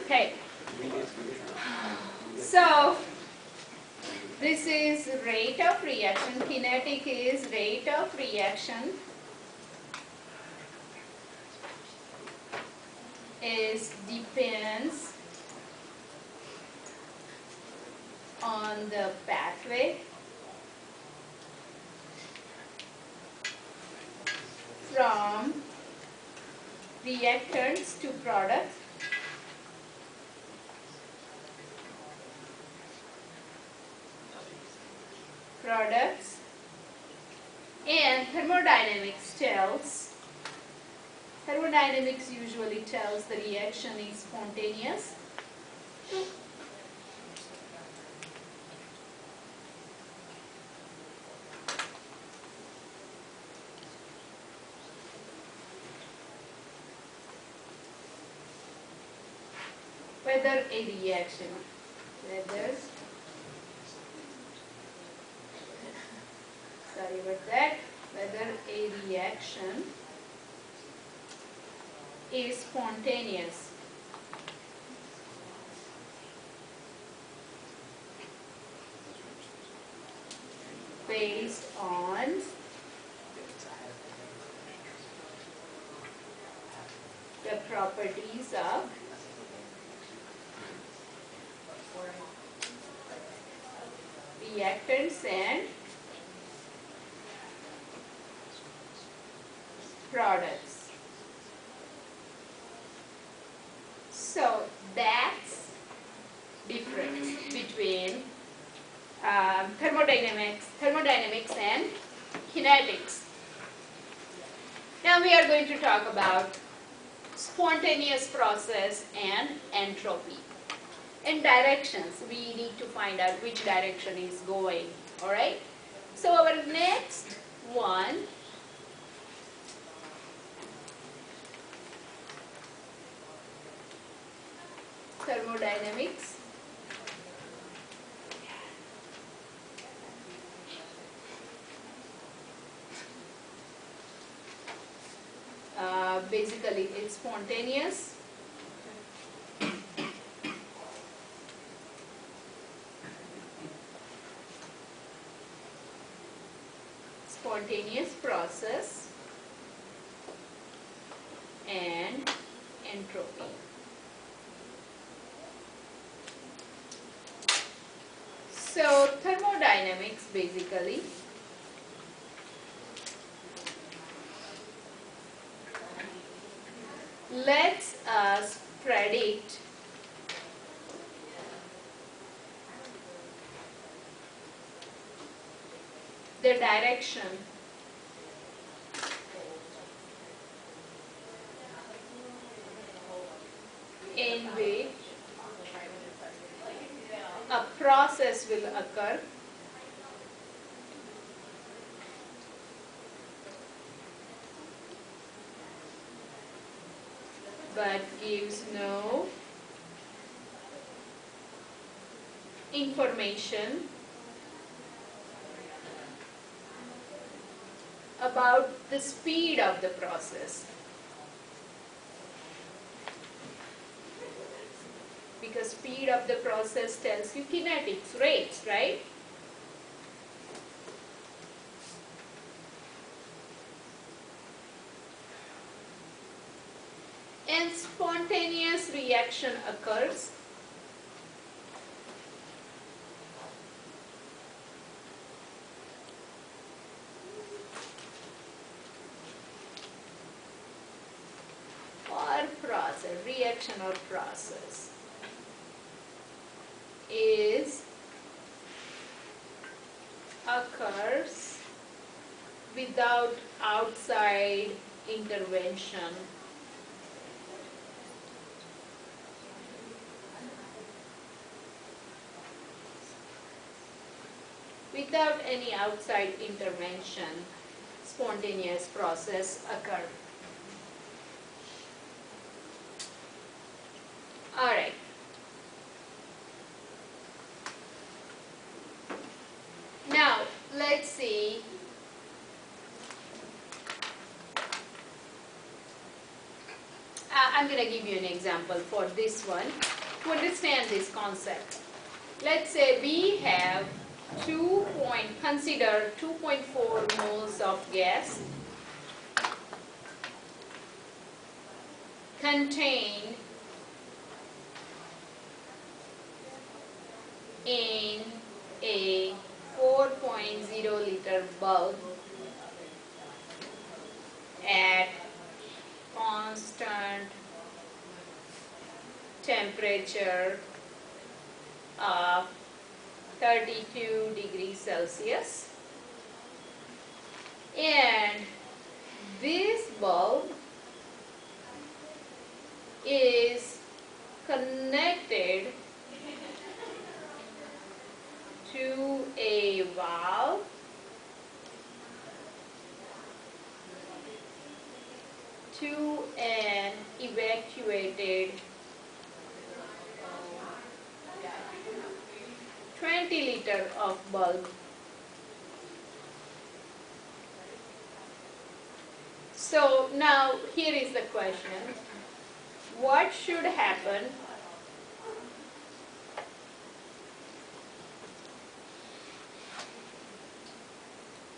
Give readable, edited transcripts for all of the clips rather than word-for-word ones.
Okay. So this is rate of reaction. Kinetic is rate of reaction depends on the pathway from reactants to products, and thermodynamics usually tells the reaction is spontaneous. Whether a reaction, whether a reaction is spontaneous based on the properties of reactants and products. So that's difference between thermodynamics and kinetics. Now we are going to talk about spontaneous process and entropy. And directions, we need to find out which direction is going. Alright? So our next one thermodynamics. Basically it's spontaneous. Spontaneous process and entropy. So thermodynamics basically lets us predict the direction in which a process will occur but gives no information about the speed of the process, because speed of the process tells you kinetics, rates, right? And spontaneous reaction occurs or process, reaction or process occurs without outside intervention. Without any outside intervention, spontaneous process occur. Alright. Now, let's see I'm going going to give you an example for this one to understand this concept. Let's say we have consider 2.4 moles of gas contained in a 4.0 liter bulb at constant temperature of 32 degrees Celsius, and this bulb is connected to a valve to an evacuated 20 liter of bulb. So now here is the question. What should happen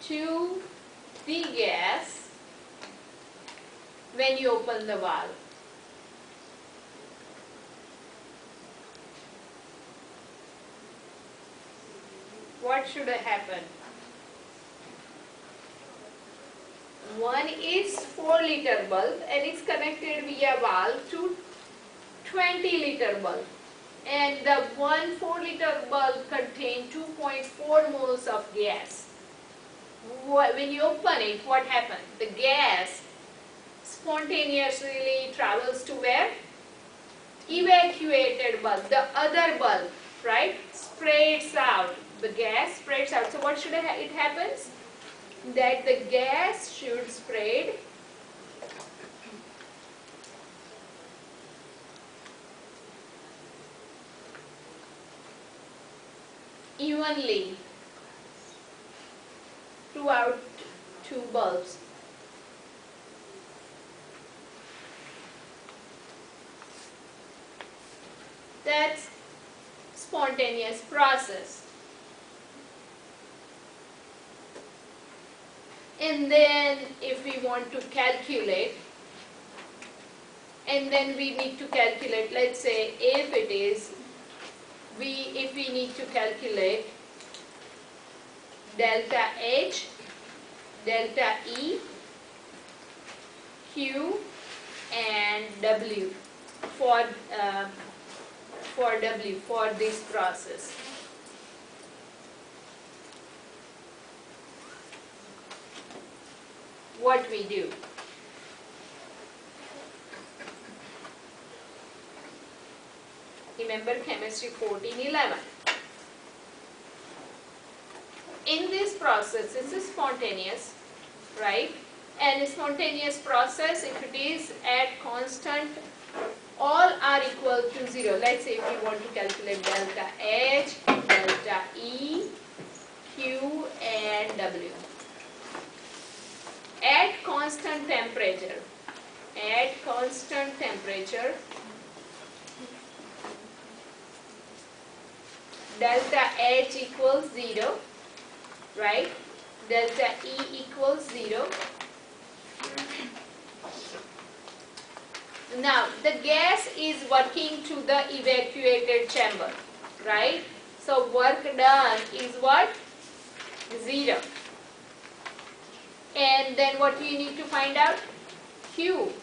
to the gas when you open the valve? What should happen? One is 4 liter bulb and it's connected via valve to 20 liter bulb, and the 4 liter bulb contains 2.4 moles of gas. When you open it, what happens? The gas spontaneously travels to where? Evacuated bulb, the other bulb, right? Spreads out. The gas spreads out. So what should it happens? That the gas should spread evenly throughout two bulbs. That's spontaneous process. And then if we want to calculate, and then we need to calculate, let's say if it is, if we need to calculate delta H, delta E, Q and W for this process. What we do? Remember chemistry 1411. In this process, this is spontaneous, right? And a spontaneous process, if it is at constant, all are equal to 0. Let's say if we want to calculate delta H, delta E, Q and W. At constant temperature, delta H equals 0, right? Delta E equals 0. Now, the gas is working to the evacuated chamber, right? So, work done is what? 0. And then what do you need to find out? Q.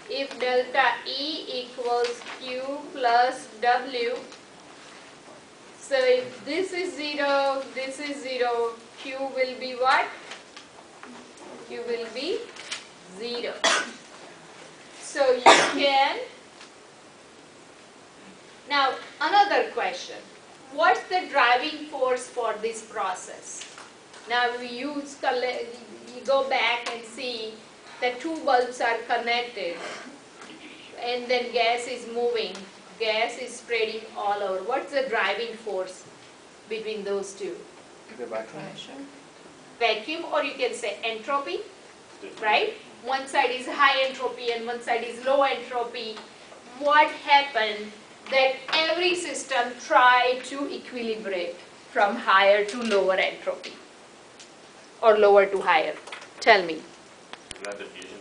If delta E equals Q plus W, so if this is 0, this is 0, Q will be what? Q will be 0. So you can, now another question, what's the driving force for this process? Now we go back and see that two bulbs are connected and then gas is moving, gas is spreading all over. What's the driving force between those two? The vacuum. Vacuum, or you can say entropy, right? one side is high entropy and one side is low entropy, what happened that every system tried to equilibrate from higher to lower entropy or lower to higher? Tell me. Isn't that diffusion?